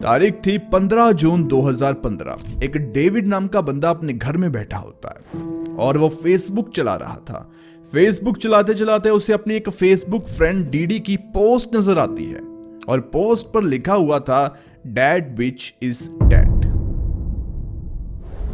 तारीख थी 15 जून 2015। एक डेविड नाम का बंदा अपने घर में बैठा होता है और वो फेसबुक चला रहा था। फेसबुक चलाते चलाते उसे अपनी एक फेसबुक फ्रेंड डीडी की पोस्ट नजर आती है और पोस्ट पर लिखा हुआ था डैड बिच इज डेड।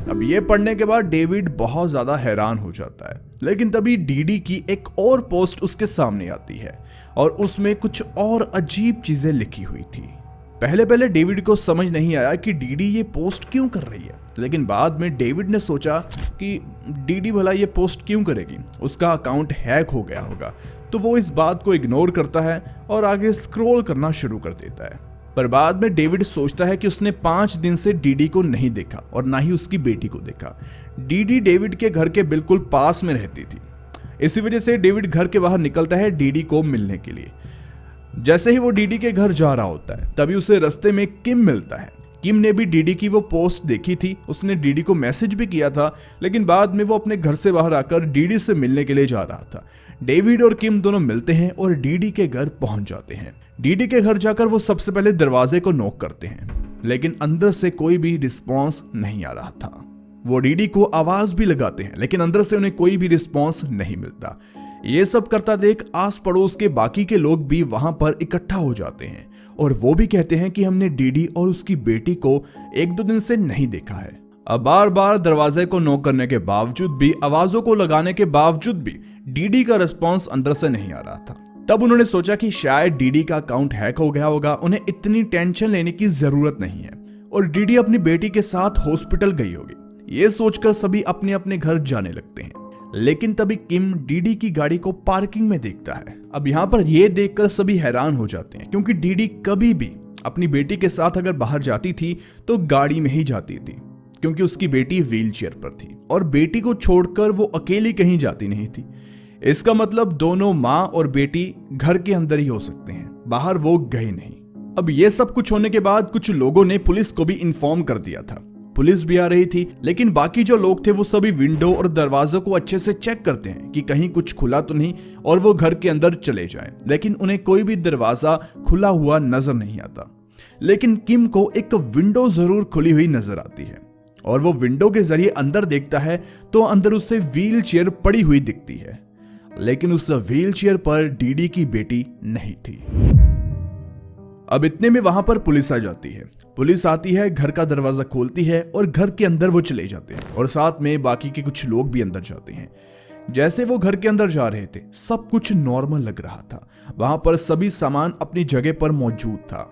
अब ये पढ़ने के बाद डेविड बहुत ज्यादा हैरान हो जाता है, लेकिन तभी डीडी की एक और पोस्ट उसके सामने आती है और उसमें कुछ और अजीब चीजें लिखी हुई थी। पहले पहले डेविड को समझ नहीं आया कि डीडी ये पोस्ट क्यों कर रही है, लेकिन बाद में डेविड ने सोचा कि डीडी भला ये पोस्ट क्यों करेगी, उसका अकाउंट हैक हो गया होगा। तो वो इस बात को इग्नोर करता है और आगे स्क्रॉल करना शुरू कर देता है। पर बाद में डेविड सोचता है कि उसने 5 दिन से डीडी को नहीं देखा और ना ही उसकी बेटी को देखा। डीडी डेविड के घर के बिल्कुल पास में रहती थी, इसी वजह से डेविड घर के बाहर निकलता है डीडी को मिलने के लिए। जैसे ही वो डीडी के घर जा रहा होता है तभी उसे रास्ते में किम मिलता है। किम ने भी डीडी की वो पोस्ट देखी थी, उसने डीडी को मैसेज भी किया था, लेकिन बाद में वो अपने घर से बाहर आकर डीडी से मिलने के लिए जा रहा था। डेविड और किम दोनों मिलते हैं और डीडी के घर पहुंच जाते हैं। डीडी के घर जाकर वो सबसे पहले दरवाजे को नॉक करते हैं, लेकिन अंदर से कोई भी रिस्पॉन्स नहीं आ रहा था। वो डीडी को आवाज भी लगाते हैं, लेकिन अंदर से उन्हें कोई भी रिस्पॉन्स नहीं मिलता। ये सब करता देख आस पड़ोस के बाकी के लोग भी वहां पर इकट्ठा हो जाते हैं और वो भी कहते हैं कि हमने डीडी और उसकी बेटी को 1-2 दिन से नहीं देखा है। अब बार बार दरवाजे को नॉक करने के बावजूद भी, आवाजों को लगाने के बावजूद भी डीडी का रिस्पॉन्स अंदर से नहीं आ रहा था। तब उन्होंने सोचा कि शायद डीडी का अकाउंट हैक हो गया होगा, उन्हें इतनी टेंशन लेने की जरूरत नहीं है और डीडी अपनी बेटी के साथ हॉस्पिटल गई होगी। ये सोचकर सभी अपने अपने घर जाने लगते हैं, लेकिन तभी किम डीडी की गाड़ी को पार्किंग में देखता है। अब यहाँ पर ये देखकर सभी हैरान हो जाते हैं, क्योंकि डीडी कभी भी अपनी बेटी के साथ अगर बाहर जाती थी तो गाड़ी में ही जाती थी, क्योंकि उसकी बेटी व्हीलचेयर पर थी और बेटी को छोड़कर वो अकेली कहीं जाती नहीं थी। इसका मतलब दोनों माँ और बेटी घर के अंदर ही हो सकते हैं, बाहर वो गए नहीं। अब ये सब कुछ होने के बाद कुछ लोगों ने पुलिस को भी इन्फॉर्म कर दिया था। पुलिस भी आ रही थी, लेकिन बाकी जो लोग थे वो सभी विंडो और दरवाजों को अच्छे से चेक करते हैं कि कहीं कुछ खुला तो नहीं और वो घर के अंदर चले जाएं, लेकिन उन्हें कोई भी दरवाजा खुला हुआ नजर नहीं आता। लेकिन किम को एक विंडो जरूर खुली हुई नजर आती है और वो विंडो के जरिए अंदर देखता है तो अंदर उसे व्हील चेयर पड़ी हुई दिखती है, लेकिन उस व्हील चेयर पर डीडी की बेटी नहीं थी। अब इतने में वहां पर पुलिस आ जाती है। पुलिस आती है, घर का दरवाजा खोलती है और घर के अंदर वो चले जाते हैं और साथ में बाकी के कुछ लोग भी अंदर जाते हैं। जैसे वो घर के अंदर जा रहे थे सब कुछ नॉर्मल लग रहा था, वहां पर सभी सामान अपनी जगह पर मौजूद था।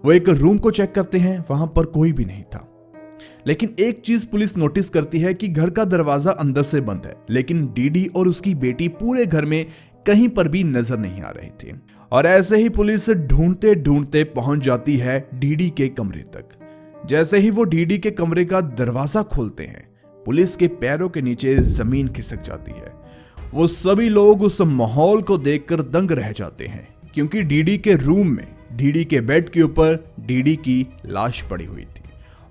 वो एक रूम को चेक करते हैं, वहां पर कोई भी नहीं था। लेकिन एक चीज पुलिस नोटिस करती है कि घर का दरवाजा अंदर से बंद है, लेकिन डीडी और उसकी बेटी पूरे घर में कहीं पर भी नजर नहीं आ रहे थे। और ऐसे ही पुलिस ढूंढते ढूंढते पहुंच जाती है डीडी के कमरे तक। जैसे ही वो डीडी के कमरे का दरवाजा खोलते हैं, पुलिस के पैरों के नीचे जमीन खिसक जाती है। वो सभी लोग उस माहौल को देखकर दंग रह जाते हैं, क्योंकि डीडी के रूम में डीडी के बेड के ऊपर डीडी की लाश पड़ी हुई थी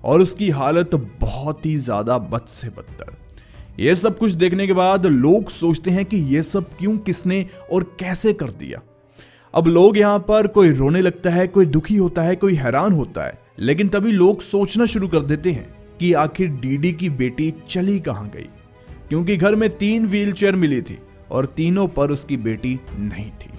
और उसकी हालत बहुत ही ज्यादा बद से बदतर। ये सब कुछ देखने के बाद लोग सोचते हैं कि ये सब क्यों, किसने और कैसे कर दिया। अब लोग यहाँ पर कोई रोने लगता है, कोई दुखी होता है, कोई हैरान होता है, लेकिन तभी लोग सोचना शुरू कर देते हैं कि आखिर डीडी की बेटी चली कहाँ गई, क्योंकि घर में 3 व्हीलचेयर मिली थी और तीनों पर उसकी बेटी नहीं थी।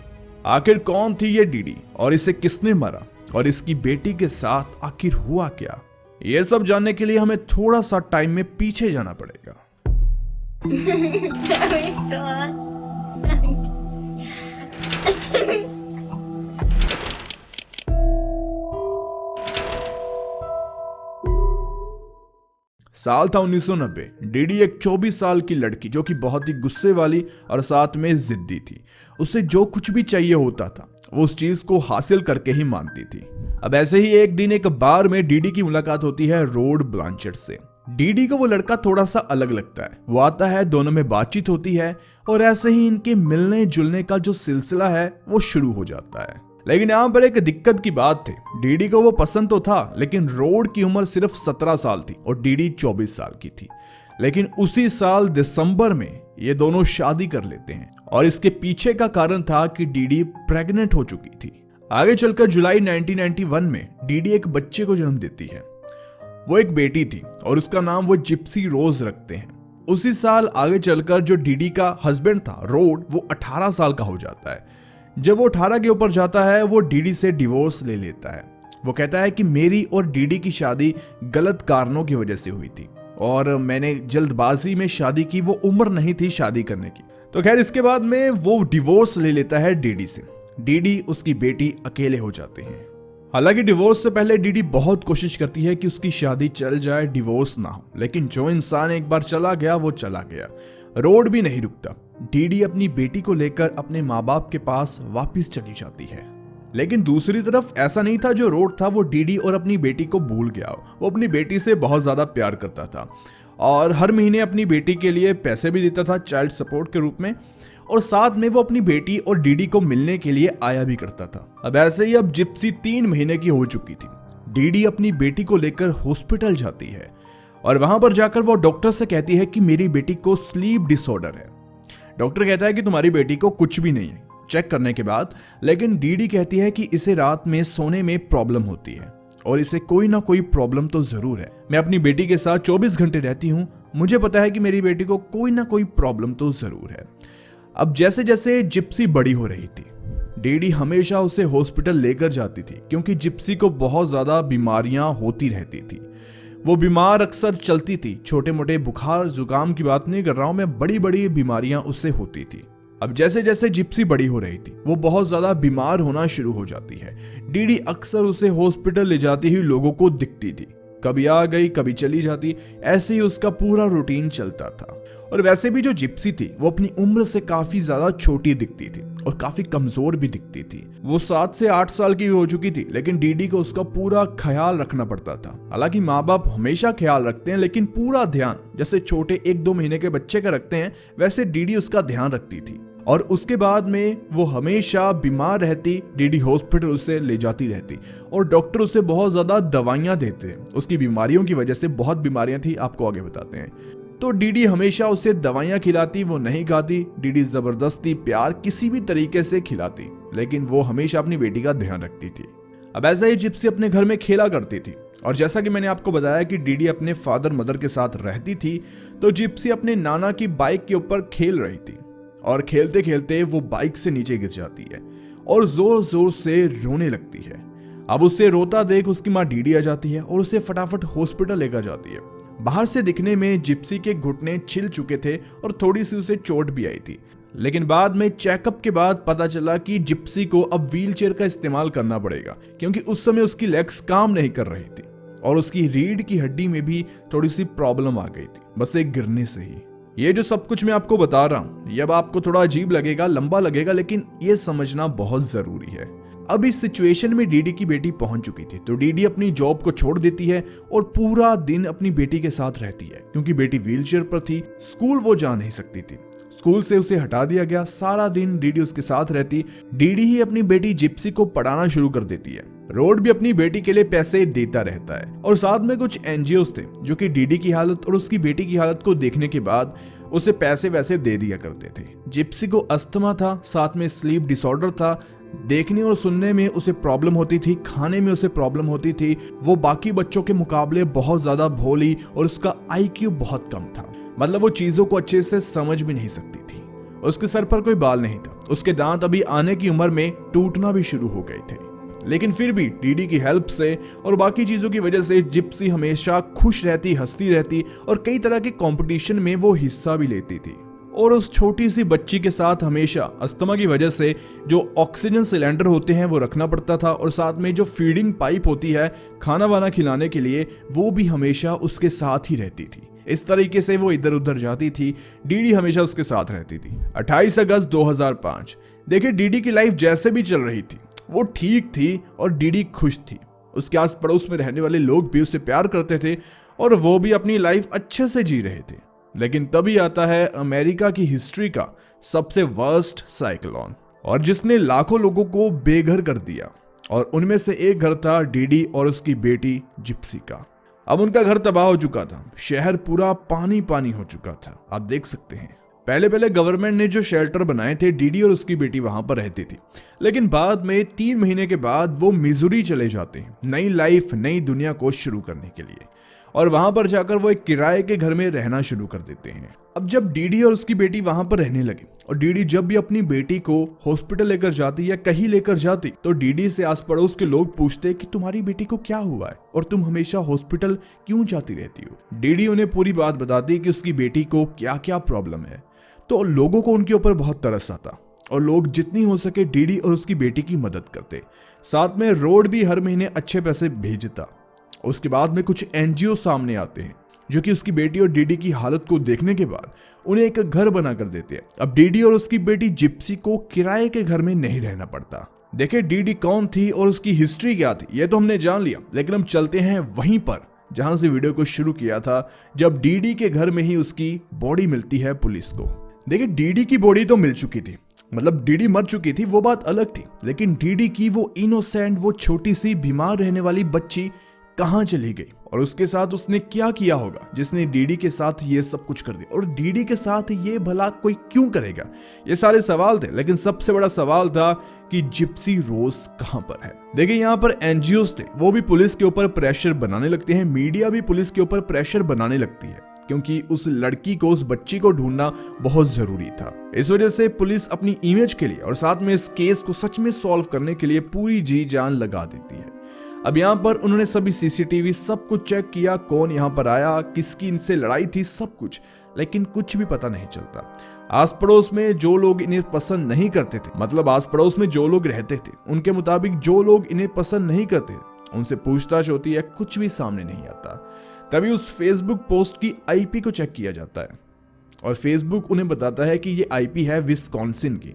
आखिर कौन थी ये डीडी और इसे किसने मारा और इसकी बेटी के साथ आखिर हुआ क्या, ये सब जानने के लिए हमें थोड़ा सा टाइम में पीछे जाना पड़ेगा। साल था 1990। डीडी एक 24 साल की लड़की, जो कि बहुत ही गुस्से वाली और साथ में जिद्दी थी। उसे जो कुछ भी चाहिए होता था वो उस चीज को हासिल करके ही मानती थी। अब ऐसे ही एक दिन एक बार में डीडी की मुलाकात होती है रोड ब्लांचेट से। डीडी को वो लड़का थोड़ा सा अलग लगता है। वो आता है, दोनों में बातचीत होती है और ऐसे ही इनके मिलने जुलने का जो सिलसिला है वो शुरू हो जाता है। लेकिन यहाँ पर एक दिक्कत की बात थी। डीडी को वो पसंद तो था, लेकिन रोड की उम्र सिर्फ 17 साल थी और डीडी 24 साल की थी। लेकिन उसी साल दिसंबर में ये दोनों शादी कर लेते हैं और इसके पीछे का कारण था कि डीडी प्रेग्नेंट हो चुकी थी। आगे चलकर जुलाई 1991 में डीडी एक बच्चे को जन्म देती है। वो एक बेटी थी और उसका नाम वो जिप्सी रोज रखते हैं। उसी साल आगे चलकर जो डीडी का हस्बैंड था रोड, वो 18 साल का हो जाता है। जब वो 18 के ऊपर जाता है वो डीडी से डिवोर्स ले लेता है। वो कहता है कि मेरी और डीडी की शादी गलत कारणों की वजह से हुई थी और मैंने जल्दबाजी में शादी की, वो उम्र नहीं थी शादी करने की। तो खैर इसके बाद में वो डिवोर्स ले लेता है डीडी से। डीडी उसकी बेटी अकेले हो जाते हैं। हालांकि डिवोर्स से पहले डीडी बहुत कोशिश करती है कि उसकी शादी चल जाए, डिवोर्स ना हो, लेकिन जो इंसान एक बार चला गया वो चला गया। रोड भी नहीं रुकता। डीडी अपनी बेटी को लेकर अपने माँ बाप के पास वापस चली जाती है। लेकिन दूसरी तरफ ऐसा नहीं था, जो रोड था वो डीडी और अपनी बेटी को भूल गया। वो अपनी बेटी से बहुत ज्यादा प्यार करता था और हर महीने अपनी बेटी के लिए पैसे भी देता था चाइल्ड सपोर्ट के रूप में, और साथ में वो अपनी बेटी और डीडी को मिलने के लिए आया भी करता था। अब ऐसे ही अब जिप्सी 3 महीने की हो चुकी थी। डीडी अपनी बेटी को लेकर हॉस्पिटल जाती है और वहां पर जाकर वो डॉक्टर से कहती है कि मेरी बेटी को स्लीप डिसऑर्डर है। डॉक्टर कहता है कि तुम्हारी बेटी को कुछ भी नहीं है चेक करने के बाद, लेकिन डीडी कहती है कि इसे रात में सोने में प्रॉब्लम होती है और इसे कोई ना कोई प्रॉब्लम तो जरूर है। मैं अपनी बेटी के साथ 24 घंटे रहती हूँ, मुझे पता है कि मेरी बेटी को कोई ना कोई प्रॉब्लम तो जरूर है। अब जैसे जैसे जिप्सी बड़ी हो रही थी, डीडी हमेशा उसे हॉस्पिटल लेकर जाती थी क्योंकि जिप्सी को बहुत ज्यादा बीमारियां होती रहती थी। वो बीमार अक्सर चलती थी। छोटे मोटे बुखार जुकाम की बात नहीं कर रहा हूं मैं, बड़ी बड़ी बीमारियां उससे होती थी। अब जैसे जैसे जिप्सी बड़ी हो रही थी वो बहुत ज्यादा बीमार होना शुरू हो जाती है। डीडी अक्सर उसे हॉस्पिटल ले जाती ही लोगों को दिखती थी, कभी आ गई कभी चली जाती, ऐसे ही उसका पूरा रूटीन चलता था। और वैसे भी जो जिप्सी थी वो अपनी उम्र से काफी ज्यादा छोटी दिखती थी और काफी कमजोर भी दिखती थी। वो 7 से 8 साल की हो चुकी थी, लेकिन डीडी को उसका पूरा ख्याल रखना पड़ता था। हालांकि माँ बाप हमेशा ख्याल रखते हैं, लेकिन पूरा ध्यान जैसे छोटे 1-2 महीने के बच्चे का रखते हैं, वैसे डीडी उसका ध्यान रखती थी। और उसके बाद में वो हमेशा बीमार रहती। डीडी हॉस्पिटल उसे ले जाती रहती और डॉक्टर उसे बहुत ज्यादा दवाइयां देते हैं। उसकी बीमारियों की वजह से बहुत बीमारियां थी, आपको आगे बताते हैं। तो डीडी हमेशा उसे दवाइयां खिलाती, वो नहीं खाती। डीडी जबरदस्ती प्यार किसी भी तरीके से खिलाती, लेकिन वो हमेशा अपनी बेटी का ध्यान रखती थी। अब ऐसा ही जिप्सी अपने घर में खेला करती थी और जैसा कि मैंने आपको बताया कि डीडी अपने फादर मदर के साथ रहती थी, तो जिप्सी अपने नाना की बाइक के ऊपर खेल रही थी और खेलते खेलते वो बाइक से नीचे गिर जाती है और जोर जोर से रोने लगती है। अब उसे रोता देख उसकी माँ डीडी आ जाती है और उसे फटाफट हॉस्पिटल लेकर जाती है। बाहर से दिखने में जिप्सी के घुटने छिल चुके थे और थोड़ी सी उसे चोट भी आई थी, लेकिन बाद में चेकअप के बाद पता चला कि जिप्सी को अब व्हीलचेयर का इस्तेमाल करना पड़ेगा क्योंकि उस समय उसकी लेग्स काम नहीं कर रही थी और उसकी रीढ़ की हड्डी में भी थोड़ी सी प्रॉब्लम आ गई थी, बस एक गिरने से ही। ये जो सब कुछ मैं आपको बता रहा हूं, ये अब आपको थोड़ा अजीब लगेगा, लंबा लगेगा, लेकिन ये समझना बहुत जरूरी है। अब इस सिचुएशन में डीडी की बेटी पहुंच चुकी थी, तो डीडी अपनी जॉब को छोड़ देती है और पूरा दिन अपनी बेटी के साथ रहती है क्योंकि बेटी व्हीलचेयर पर थी। स्कूल वो जा नहीं सकती थी, स्कूल से उसे हटा दिया गया। सारा दिन डीडी उसके साथ रहती। डीडी ही अपनी बेटी जिप्सी को पढ़ाना शुरू कर देती है। रोड भी अपनी बेटी के लिए पैसे देता रहता है और साथ में कुछ एनजीओस थे जो कि डीडी की हालत और उसकी बेटी की हालत को देखने के बाद उसे पैसे वैसे दे दिया करते थे। जिप्सी को अस्थमा था, साथ में स्लीप डिसऑर्डर था, देखने और सुनने में उसे प्रॉब्लम होती थी, खाने में उसे प्रॉब्लम होती थी। वो बाकी बच्चों के मुकाबले बहुत ज्यादा भोली और उसका आईक्यू बहुत कम था, मतलब वो चीजों को अच्छे से समझ भी नहीं सकती थी। उसके सर पर कोई बाल नहीं था, उसके दांत अभी आने की उम्र में टूटना भी शुरू हो गए थे। लेकिन फिर भी डीडी की हेल्प से और बाकी चीजों की वजह से जिप्सी हमेशा खुश रहती, हंसती रहती और कई तरह के कंपटीशन में वो हिस्सा भी लेती थी। और उस छोटी सी बच्ची के साथ हमेशा अस्थमा की वजह से जो ऑक्सीजन सिलेंडर होते हैं वो रखना पड़ता था और साथ में जो फीडिंग पाइप होती है खाना वाना खिलाने के लिए, वो भी हमेशा उसके साथ ही रहती थी। इस तरीके से वो इधर उधर जाती थी, डीडी हमेशा उसके साथ रहती थी। 28 अगस्त 2005। देखिए डीडी की लाइफ जैसे भी चल रही थी वो ठीक थी और डीडी खुश थी। उसके आस पड़ोस में रहने वाले लोग भी उसे प्यार करते थे और वो भी अपनी लाइफ अच्छे से जी रहे थे। लेकिन तभी आता है अमेरिका की हिस्ट्री का सबसे वर्स्ट साइक्लोन, और जिसने लाखों लोगों को बेघर कर दिया। और उनमें से एक घर था डीडी और उसकी बेटी जिप्सी का। अब उनका घर तबाह हो चुका था, शहर पूरा पानी पानी हो चुका था, आप देख सकते हैं। पहले पहले गवर्नमेंट ने जो शेल्टर बनाए थे, डीडी और उसकी बेटी वहां पर रहती थी, लेकिन बाद में 3 महीने के बाद वो मिजूरी चले जाते हैं नई लाइफ, नई दुनिया को शुरू करने के लिए। और वहां पर जाकर वो एक किराए के घर में रहना शुरू कर देते हैं। अब जब डीडी और उसकी बेटी वहां पर रहने लगे और डीडी जब भी अपनी बेटी को हॉस्पिटल लेकर जाती या कहीं लेकर जाती तो डीडी से आस पड़ोस के लोग पूछते कि तुम्हारी बेटी को क्या हुआ है और तुम हमेशा हॉस्पिटल क्यों जाती रहती हो। डीडी उन्हें पूरी बात बताती कि उसकी बेटी को क्या क्या प्रॉब्लम है। तो लोगों को उनके ऊपर बहुत तरस आता और लोग जितनी हो सके डीडी और उसकी बेटी की मदद करते। साथ में रोड भी हर महीने अच्छे पैसे भेजता। उसके बाद में कुछ एनजीओ सामने आते हैं जो कि उसकी बेटी और डीडी की हालत को देखने के बाद उन्हें एक घर बना कर देते हैं। अब डीडी और उसकी बेटी जिप्सी को किराए के घर में नहीं रहना पड़ता। देखिए डीडी कौन थी और उसकी हिस्ट्री क्या थी ये तो हमने जान लिया, लेकिन हम चलते हैं वहीं पर जहां से वीडियो को शुरू किया था, जब डीडी के घर में ही उसकी बॉडी मिलती है पुलिस को। देखिए डीडी की बॉडी तो मिल चुकी थी, मतलब डीडी मर चुकी थी, वो बात अलग थी, लेकिन डीडी की वो इनोसेंट, वो छोटी सी बीमार रहने वाली बच्ची कहां चली गई और उसके साथ उसने क्या किया होगा जिसने डीडी के साथ ये सब कुछ कर दिया, और डीडी के साथ ये भला कोई क्यों करेगा। ये सारे सवाल थे, लेकिन सबसे बड़ा सवाल था कि जिप्सी रोज कहां पर है। देखिए यहाँ पर एनजीओस थे, वो भी पुलिस के ऊपर प्रेशर बनाने लगते हैं, मीडिया भी पुलिस के ऊपर प्रेशर बनाने लगती है, क्योंकि उस लड़की को, उस बच्ची को ढूंढना बहुत जरूरी था। इस वजह से पुलिस अपनी इमेज के लिए और साथ में इस केस को सच में सॉल्व करने के लिए पूरी जी जान लगा देती है। अब यहाँ पर उन्होंने सभी सीसीटीवी सब कुछ चेक किया, कौन यहाँ पर आया, किसकी इनसे लड़ाई थी, सब कुछ, लेकिन कुछ भी पता नहीं चलता। आस पड़ोस में जो लोग इन्हें पसंद नहीं करते थे, मतलब आस पड़ोस में जो लोग रहते थे, उनके मुताबिक जो लोग इन्हें पसंद नहीं करते उनसे पूछताछ होती है, कुछ भी सामने नहीं आता। तभी उस फेसबुक पोस्ट की आईपी को चेक किया जाता है और फेसबुक उन्हें बताता है कि ये आईपी है विस्कॉन्सिन की।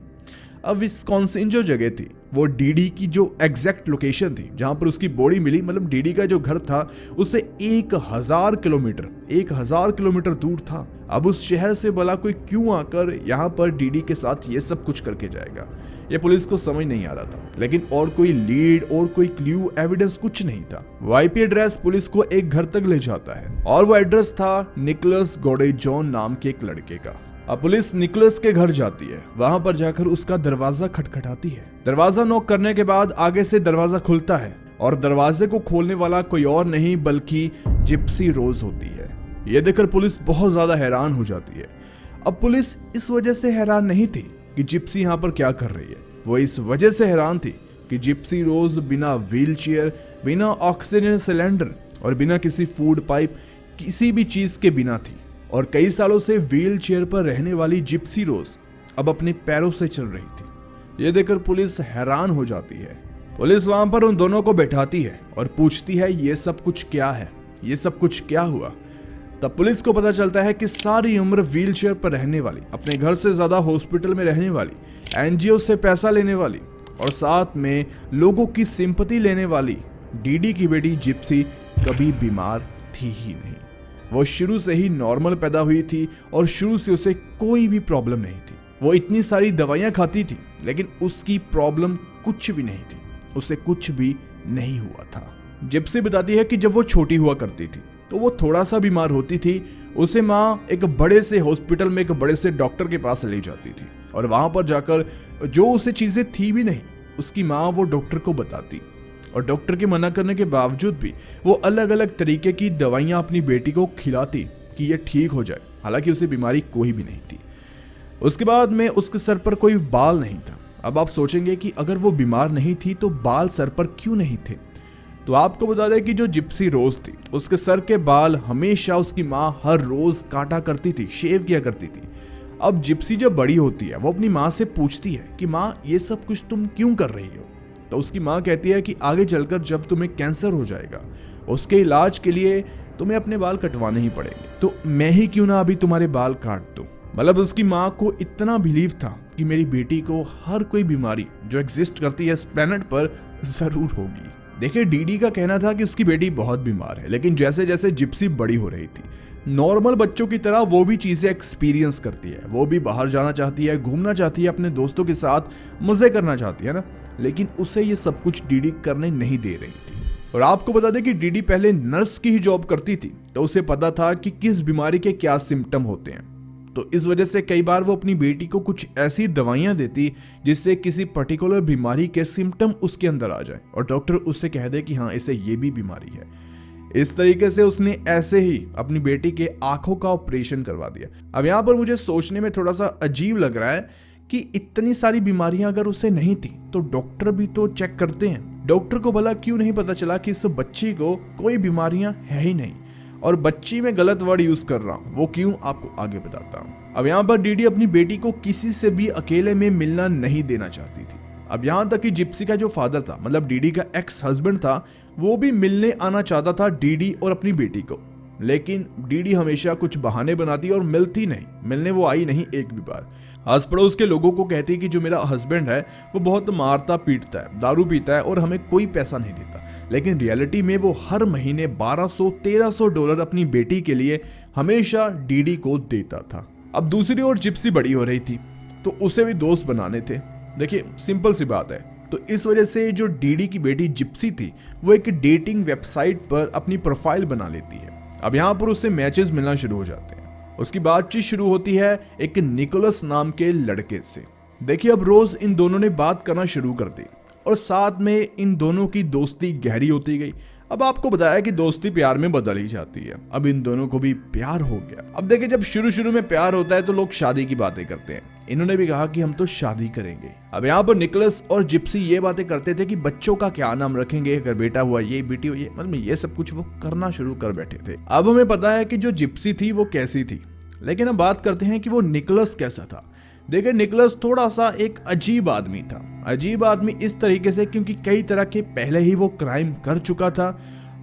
अब विस्कॉन्सिन जो जगह थी वो डीडी की जो एग्जैक्ट लोकेशन थी जहां पर उसकी बॉडी मिली, मतलब डीडी का जो घर था उससे 1000 किलोमीटर दूर था। अब उस शहर से भला कोई क्यों आकर यहाँ पर डीडी के साथ ये सब कुछ करके जाएगा, ये पुलिस को समझ नहीं आ रहा था। लेकिन और कोई लीड और कोई क्लू, एविडेंस कुछ नहीं था। वो आईपी एड्रेस पुलिस को एक घर तक ले जाता है और वो एड्रेस था निकोलस गॉडेजॉन नाम के एक लड़के का। अब पुलिस निकोलस के घर जाती है, वहां पर जाकर उसका दरवाजा खटखटाती है। दरवाजा नॉक करने के बाद आगे से दरवाजा खुलता है और दरवाजे को खोलने वाला कोई और नहीं बल्कि जिप्सी रोज होती है। यह देखकर पुलिस बहुत ज्यादा हैरान हो जाती है। अब पुलिस इस वजह से हैरान नहीं थी कि जिप्सी यहाँ पर क्या कर रही है, वो इस वजह से हैरान थी कि जिप्सी रोज बिना व्हीलचेयर, बिना ऑक्सीजन सिलेंडर और बिना किसी फूड पाइप, किसी भी चीज के बिना थी। और कई सालों से व्हील चेयर पर रहने वाली जिप्सी रोज अब अपने पैरों से चल रही थी। यह देखकर पुलिस हैरान हो जाती है। पुलिस वहां पर उन दोनों को बैठाती है और पूछती है ये सब कुछ क्या है, ये सब कुछ क्या हुआ। तब पुलिस को पता चलता है कि सारी उम्र व्हील चेयर पर रहने वाली, अपने घर से ज्यादा हॉस्पिटल में रहने वाली, एनजीओ से पैसा लेने वाली और साथ में लोगों की सिंपैथी लेने वाली डीडी की बेटी जिप्सी कभी बीमार थी ही नहीं। वो शुरू से ही नॉर्मल पैदा हुई थी और शुरू से उसे कोई भी प्रॉब्लम नहीं थी। वो इतनी सारी दवाइयां खाती थी लेकिन उसकी प्रॉब्लम कुछ भी नहीं थी, उसे कुछ भी नहीं हुआ था। जिप्सी बताती है कि जब वो छोटी हुआ करती थी तो वो थोड़ा सा बीमार होती थी, उसे माँ एक बड़े से हॉस्पिटल में एक बड़े से डॉक्टर के पास ले जाती थी और वहां पर जाकर जो उसे चीजें थी भी नहीं उसकी माँ वो डॉक्टर को बताती और डॉक्टर के मना करने के बावजूद भी वो अलग अलग तरीके की दवाइयां अपनी बेटी को खिलाती कि ये ठीक हो जाए, हालांकि उसे बीमारी कोई भी नहीं थी। उसके बाद में उसके सर पर कोई बाल नहीं था। अब आप सोचेंगे कि अगर वो बीमार नहीं थी तो बाल सर पर क्यों नहीं थे, तो आपको बता दें कि जो जिप्सी रोज थी उसके सर के बाल हमेशा उसकी माँ हर रोज काटा करती थी, शेव किया करती थी। अब जिप्सी जब बड़ी होती है वो अपनी माँ से पूछती है कि माँ ये सब कुछ तुम क्यों कर रही हो, तो उसकी माँ कहती है कि आगे चलकर जब तुम्हें कैंसर हो जाएगा उसके इलाज के लिए तुम्हें अपने बाल कटवाने ही पड़ेंगे, तो मैं ही क्यों ना अभी तुम्हारे बाल काट दूं। मतलब उसकी माँ को इतना बिलीव था कि मेरी बेटी को हर कोई बीमारी जो एग्जिस्ट करती है इस प्लेनेट पर जरूर होगी। देखिए डीडी का कहना था कि उसकी बेटी बहुत बीमार है, लेकिन जैसे जैसे जिप्सी बड़ी हो रही थी नॉर्मल बच्चों की तरह वो भी चीजें एक्सपीरियंस करती है, वो भी बाहर जाना चाहती है, घूमना चाहती है, अपने दोस्तों के साथ मजे करना चाहती है ना, लेकिन उसे ये सब कुछ डीडी करने नहीं दे रही थी। और आपको बता दें कि डीडी पहले नर्स की ही जॉब करती थी, तो उसे पता था कि किस बीमारी के क्या सिम्टम होते हैं। तो इस वजह से कई बार वो अपनी बेटी को कुछ ऐसी दवाइयां देती जिससे किसी पर्टिकुलर बीमारी के सिम्टम उसके अंदर आ जाए और डॉक्टर उससे कह दे कि हाँ, इसे ये भी बीमारी है। इस तरीके से उसने ऐसे ही अपनी बेटी के आंखों का ऑपरेशन करवा दिया। अब यहाँ पर मुझे सोचने में थोड़ा सा अजीब लग रहा है कि इतनी सारी बीमारियां अगर उसे नहीं थी तो डॉक्टर भी तो चेक करते हैं। डॉक्टर को भला क्यों नहीं पता चला कि इस बच्ची को कोई बीमारियां है ही नहीं। और बच्ची में गलत वर्ड यूज कर रहा हूं, वो क्यों आपको आगे बताता हूं। अब यहाँ पर डीडी अपनी बेटी को किसी से भी अकेले में मिलना नहीं देना चाहती थी। अब यहाँ तक कि जिप्सी का जो फादर था, मतलब डीडी का एक्स हस्बैंड था, वो भी मिलने आना चाहता था डीडी और अपनी बेटी को, लेकिन डीडी हमेशा कुछ बहाने बनाती और मिलती नहीं। मिलने वो आई नहीं एक भी बार। आस पड़ोस के लोगों को कहती कि जो मेरा हस्बैंड है वो बहुत मारता पीटता है, दारू पीता है और हमें कोई पैसा नहीं देता, लेकिन रियलिटी में वो हर महीने $1200-1300 अपनी बेटी के लिए हमेशा डीडी को देता था। अब दूसरी ओर जिप्सी बड़ी हो रही थी तो उसे भी दोस्त बनाने थे। देखिए, सिंपल सी बात है। तो इस वजह से जो डीडी की बेटी जिप्सी थी वो एक डेटिंग वेबसाइट पर अपनी प्रोफाइल बना लेती है। अब यहाँ पर उससे मैचेस मिलना शुरू हो जाते हैं। उसकी बातचीत शुरू होती है एक निकोलस नाम के लड़के से। देखिए, अब रोज इन दोनों ने बात करना शुरू कर दी और साथ में इन दोनों की दोस्ती गहरी होती गई। अब आपको बताया कि दोस्ती प्यार में बदल ही जाती है। अब इन दोनों को भी प्यार हो गया। अब देखिए, जब शुरू में प्यार होता है तो लोग शादी की बातें करते हैं। इन्होंने भी कहा कि हम तो शादी करेंगे। अब यहाँ पर निकोलस और जिप्सी ये बातें करते थे कि बच्चों का क्या नाम रखेंगे, अगर बेटा हुआ ये, बेटी हुई ये, मतलब ये सब कुछ वो करना शुरू कर बैठे थे। अब हमें पता है कि जो जिप्सी थी वो कैसी थी, लेकिन अब बात करते हैं कि वो निकोलस कैसा था। देखिए, निकोलस थोड़ा सा एक अजीब आदमी था। अजीब आदमी इस तरीके से क्योंकि कई तरह के पहले ही वो क्राइम कर चुका था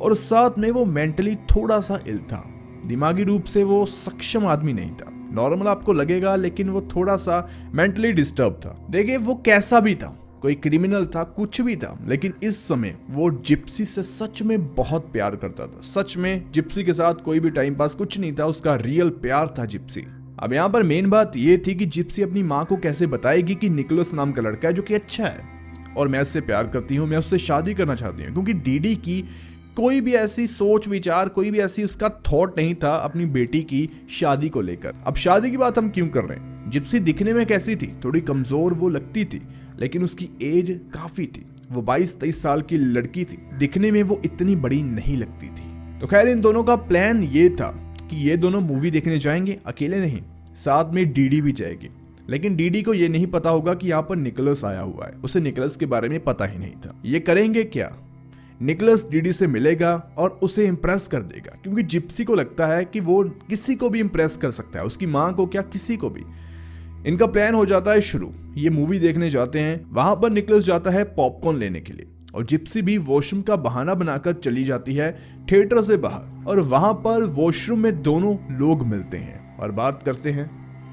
और साथ में वो मेंटली थोड़ा सा इल था। दिमागी रूप से वो सक्षम आदमी नहीं था। नॉर्मल आपको लगेगा, लेकिन वो थोड़ा सा मेंटली डिस्टर्ब था। देखिए, वो कैसा भी था, कोई क्रिमिनल था, कुछ भी था, लेकिन इस समय वो जिप्सी से सच में बहुत प्यार करता था। सच में जिप्सी के साथ कोई भी टाइम पास कुछ नहीं था, उसका रियल प्यार था जिप्सी। अब यहाँ पर मेन बात ये थी कि जिप्सी अपनी माँ को कैसे बताएगी कि निकोलस नाम का लड़का है जो कि अच्छा है और मैं उससे प्यार करती हूँ, मैं उससे शादी करना चाहती हूँ। क्योंकि डीडी की कोई भी ऐसी सोच विचार, कोई भी ऐसी उसका थॉट नहीं था अपनी बेटी की शादी को लेकर। अब शादी की बात हम क्यों कर रहे हैं? जिप्सी दिखने में कैसी थी? थोड़ी कमजोर वो लगती थी, लेकिन उसकी एज काफी थी। वो 22-23 साल की लड़की थी। दिखने में वो इतनी बड़ी नहीं लगती थी। तो खैर, इन दोनों का प्लान ये था कि ये दोनों मूवी देखने जाएंगे, अकेले नहीं, साथ में डीडी भी जाएगी। लेकिन डीडी को ये नहीं पता होगा कि यहाँ पर निकोलस आया हुआ है। उसे निकोलस के बारे में पता ही नहीं था। ये करेंगे क्या? निकोलस डीडी से मिलेगा और उसे इम्प्रेस कर देगा, क्योंकि जिप्सी को लगता है कि वो किसी को भी इम्प्रेस कर सकता है, उसकी माँ को क्या, किसी को भी। इनका प्लान हो जाता है शुरू। ये मूवी देखने जाते हैं। वहां पर निकोलस जाता है पॉपकॉर्न लेने के लिए और जिप्सी भी वॉशरूम का बहाना बनाकर चली जाती है थिएटर से बाहर। और वहां पर वॉशरूम में दोनों लोग मिलते हैं और बात करते हैं।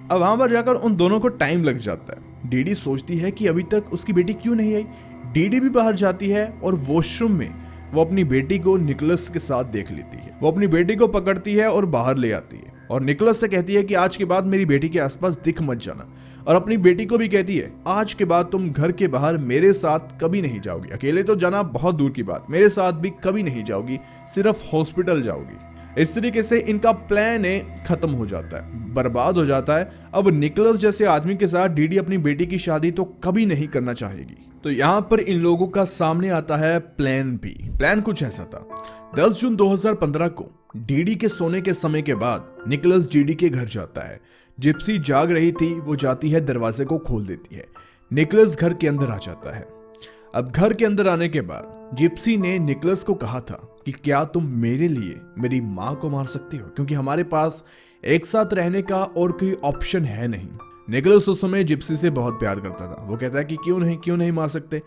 अब वहां पर जाकर उन दोनों को टाइम लग जाता है। डीडी सोचती है कि अभी तक उसकी बेटी क्यों नहीं आई। डीडी भी बाहर जाती है और वॉशरूम में वो अपनी बेटी को निकोलस के साथ देख लेती है। वो अपनी बेटी को पकड़ती है और बाहर ले आती है और निकोलस से कहती है कि आज के बाद मेरी बेटी के आसपास दिख मत जाना। और अपनी बेटी को भी कहती है, आज के बाद तुम घर के बाहर मेरे साथ कभी नहीं जाओगी। अकेले तो जाना बहुत दूर की बात, मेरे साथ भी कभी नहीं जाओगी, सिर्फ हॉस्पिटल जाओगी। इस तरीके से इनका प्लान खत्म हो जाता है, बर्बाद हो जाता है। अब निकोलस जैसे आदमी के साथ डीडी अपनी बेटी की शादी तो कभी नहीं करना चाहेगी। तो यहाँ पर इन लोगों का सामने आता है प्लान बी। प्लान कुछ ऐसा था। 10 जून 2015 को डीडी के सोने के समय के बाद निकोलस डीडी के घर जाता है। जिप्सी जाग रही थी, वो जाती है, दरवाजे को खोल देती है। निकोलस घर के अंदर आ जाता है। अब घर के अंदर आने के बाद जिप्सी ने निकोलस को कहा था कि क्या तुम मेरे लिए मेरी माँ को मार सकती हो, क्योंकि हमारे पास एक साथ रहने का और कोई ऑप्शन है नहीं। निकोलस उस समय जिप्सी से बहुत प्यार करता था। वो कहता है कि क्यों नहीं मार सकते।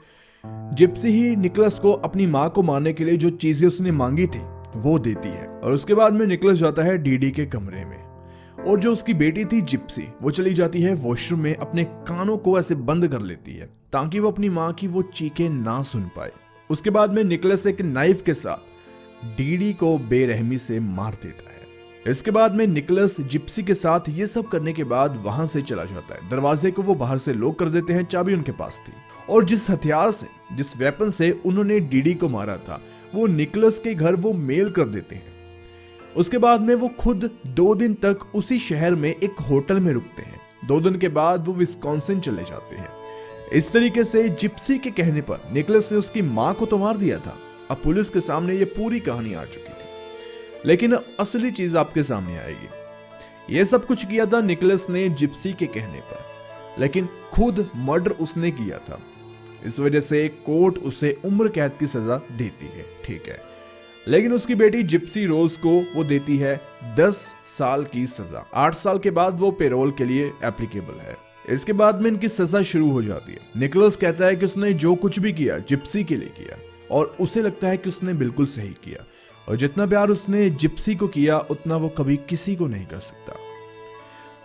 जिप्सी ही निकोलस को अपनी माँ को मारने के लिए जो चीजें उसने मांगी थी वो देती है। और उसके बाद में निकोलस जाता है डीडी के कमरे में और जो उसकी बेटी थी जिप्सी, वो चली जाती है वॉशरूम में, अपने कानों को ऐसे बंद कर लेती है ताकि वो अपनी माँ की वो चीखें ना सुन पाए। उसके बाद में निकोलस एक नाइफ के साथ डीडी को बेरहमी से मार देता है। इसके बाद में निकोलस जिप्सी के साथ ये सब करने के बाद वहां से चला जाता है। दरवाजे को वो बाहर से लॉक कर देते हैं, चाबी उनके पास थी। और जिस हथियार से, जिस वेपन से उन्होंने डीडी को मारा था, वो निकोलस के घर वो मेल कर देते हैं। उसके बाद में वो खुद 2 दिन तक उसी शहर में एक होटल में रुकते हैं। 2 दिन के बाद वो विस्कॉन्सिन चले जाते हैं। इस तरीके से जिप्सी के कहने पर निकोलस ने उसकी मां को तो मार दिया था। अब पुलिस के सामने ये पूरी कहानी आ चुकी थी, लेकिन असली चीज आपके सामने आएगी। ये सब कुछ किया था निकोलस ने जिप्सी के कहने पर, लेकिन खुद मर्डर उसने किया था। इस वजह से कोर्ट उसे उम्र कैद की सजा देती है, ठीक है, लेकिन उसकी बेटी जिप्सी रोज को वो देती है 10 साल की सजा। 8 साल के बाद वो पेरोल के लिए एप्लीकेबल है। इसके बाद में इनकी सजा शुरू हो जाती है। निकोलस कहता है कि उसने जो कुछ भी किया जिप्सी के लिए किया, और उसे लगता है कि उसने बिल्कुल सही किया, और जितना प्यार उसने जिप्सी को किया उतना वो कभी किसी को नहीं कर सकता।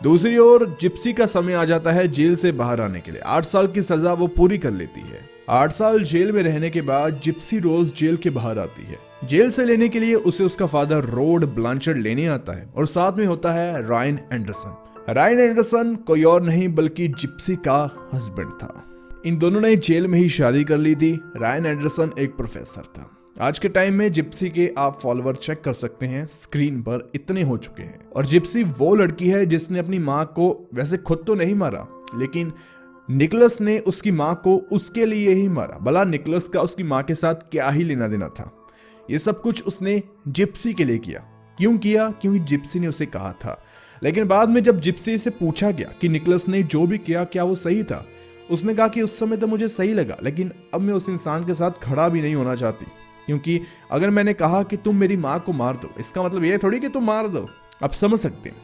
दूसरी ओर जिप्सी का समय आ जाता है जेल से बाहर आने के लिए। 8 साल की सजा वो पूरी कर लेती है। 8 साल जेल में रहने के बाद जिप्सी रोज जेल के बाहर आती है। जेल से लेने के लिए उसे उसका फादर रोड ब्लांचर्ड लेने आता है, और साथ में होता है रायन एंडरसन। रायन एंडरसन कोई और नहीं बल्कि जिप्सी का हस्बैंड था। इन दोनों ने जेल में ही शादी कर ली थी। रायन एंडरसन एक प्रोफेसर था। आज के टाइम में जिप्सी के आप फॉलोवर चेक कर सकते हैं, स्क्रीन पर इतने हो चुके हैं। और जिप्सी वो लड़की है जिसने अपनी माँ को वैसे खुद तो नहीं मारा, लेकिन निकोलस ने उसकी माँ को उसके लिए ही मारा। भला निकोलस का उसकी माँ के साथ क्या ही लेना देना था। ये सब कुछ उसने जिप्सी के लिए किया। क्यों किया? क्योंकि जिप्सी ने उसे कहा था। लेकिन बाद में जब जिप्सी से पूछा गया कि निकोलस ने जो भी किया क्या वो सही था, उसने कहा कि उस समय तो मुझे सही लगा, लेकिन अब मैं उस इंसान के साथ खड़ा भी नहीं होना चाहती, क्योंकि अगर मैंने कहा कि तुम मेरी माँ को मार दो, इसका मतलब ये थोड़ी कि तुम मार दो। आप समझ सकते हैं।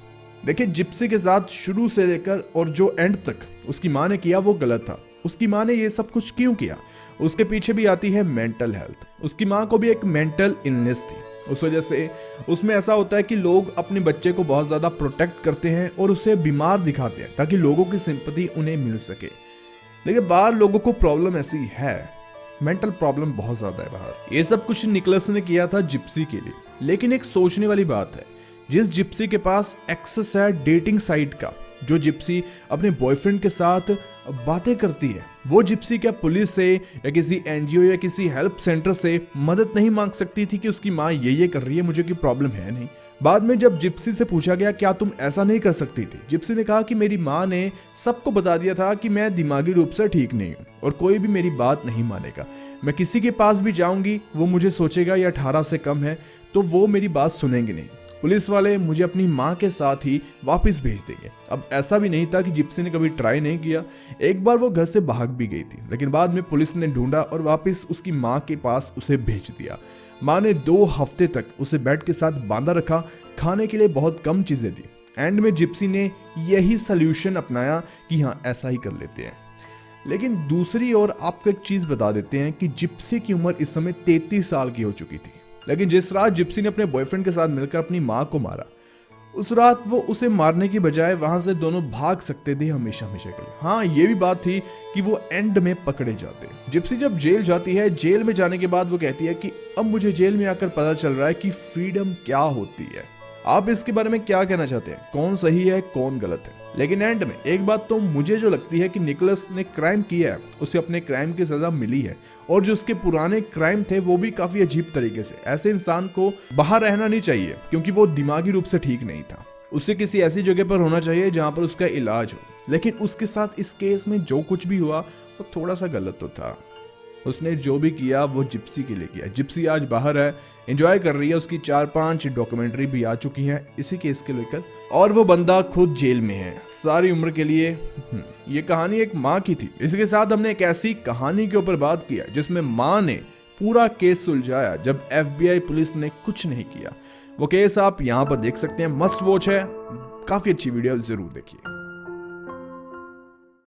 देखिए, जिप्सी के साथ शुरू से लेकर और जो एंड तक उसकी माँ ने किया वो गलत था। उसकी माँ ने ये सब कुछ क्यों किया? उसके पीछे भी आती है मेंटल हेल्थ। उसकी माँ को भी एक मेंटल इलनेस थी। उस वजह से उसमें ऐसा होता है कि लोग अपने बच्चे को बहुत ज़्यादा प्रोटेक्ट करते हैं और उसे बीमार दिखाते हैं ताकि लोगों की सिंपैथी उन्हें मिल सके। लेकिन बाहर लोगों को प्रॉब्लम ऐसी है, मेंटल प्रॉब्लम बहुत ज़्यादा है बाहर। ये सब कुछ निकोलस ने किया था जिप्सी के लिए। लेकिन एक सोचने वाली बात है, जिस जिप्सी के पास एक्सेस है डेटिंग साइट का, जो जिप्सी अपने बॉयफ्रेंड के साथ बातें करती है, वो जिप्सी क्या पुलिस से या किसी एनजीओ या किसी हेल्प सेंटर से मदद नहीं मांग सकती थी कि उसकी माँ ये कर रही है, मुझे कोई प्रॉब्लम है नहीं? बाद में जब जिप्सी से पूछा गया क्या तुम ऐसा नहीं कर सकती थी, जिप्सी ने कहा कि मेरी माँ ने सबको बता दिया था कि मैं दिमागी रूप से ठीक नहीं हूँ और कोई भी मेरी बात नहीं मानेगा। मैं किसी के पास भी जाऊंगी वो मुझे सोचेगा ये 18 से कम है, तो वो मेरी बात सुनेंगे नहीं। पुलिस वाले मुझे अपनी माँ के साथ ही वापस भेज देंगे। अब ऐसा भी नहीं था कि जिप्सी ने कभी ट्राई नहीं किया। एक बार वो घर से भाग भी गई थी, लेकिन बाद में पुलिस ने ढूंढा और वापस उसकी माँ के पास उसे भेज दिया। माँ ने 2 हफ्ते तक उसे बेड के साथ बांधा रखा, खाने के लिए बहुत कम चीजें दी। एंड में जिप्सी ने यही सोल्यूशन अपनाया कि हाँ ऐसा ही कर लेते हैं। लेकिन दूसरी ओर आपको एक चीज बता देते हैं कि जिप्सी की उम्र इस समय 33 साल की हो चुकी थी। लेकिन जिस रात जिप्सी ने अपने बॉयफ्रेंड के साथ मिलकर अपनी माँ को मारा, उस रात वो उसे मारने की बजाय वहां से दोनों भाग सकते थे हमेशा हमेशा के लिए। हाँ, ये भी बात थी कि वो एंड में पकड़े जाते। जिप्सी जब जेल जाती है, जेल में जाने के बाद वो कहती है कि अब मुझे जेल में आकर पता चल रहा है कि फ्रीडम क्या होती है। आप इसके बारे में क्या कहना चाहते हैं? कौन सही है, कौन गलत है? लेकिन एंड में एक बात तो मुझे जो लगती है कि निकोलस ने क्राइम किया है, उसे अपने क्राइम की सजा मिली है, और जो उसके पुराने क्राइम थे वो भी काफी अजीब तरीके से। ऐसे इंसान को बाहर रहना नहीं चाहिए क्योंकि वो दिमागी रूप से ठीक नहीं था। उसे किसी ऐसी जगह पर होना चाहिए जहां पर उसका इलाज हो। लेकिन उसके साथ इस केस में जो कुछ भी हुआ वो थोड़ा सा गलत तो था। उसने जो भी किया वो जिप्सी के लिए किया। जिप्सी आज बाहर है, एंजॉय कर रही है। उसकी 4-5 डॉक्यूमेंट्री भी आ चुकी हैं इसी केस के लेकर, और वो बंदा खुद जेल में है सारी उम्र के लिए। ये कहानी एक माँ की थी। इसके साथ हमने एक ऐसी कहानी के ऊपर बात किया जिसमें माँ ने पूरा केस सुलझाया जब FBI पुलिस ने कुछ नहीं किया। वो केस आप यहाँ पर देख सकते हैं, मस्ट वॉच है, काफी अच्छी वीडियो, जरूर देखिए।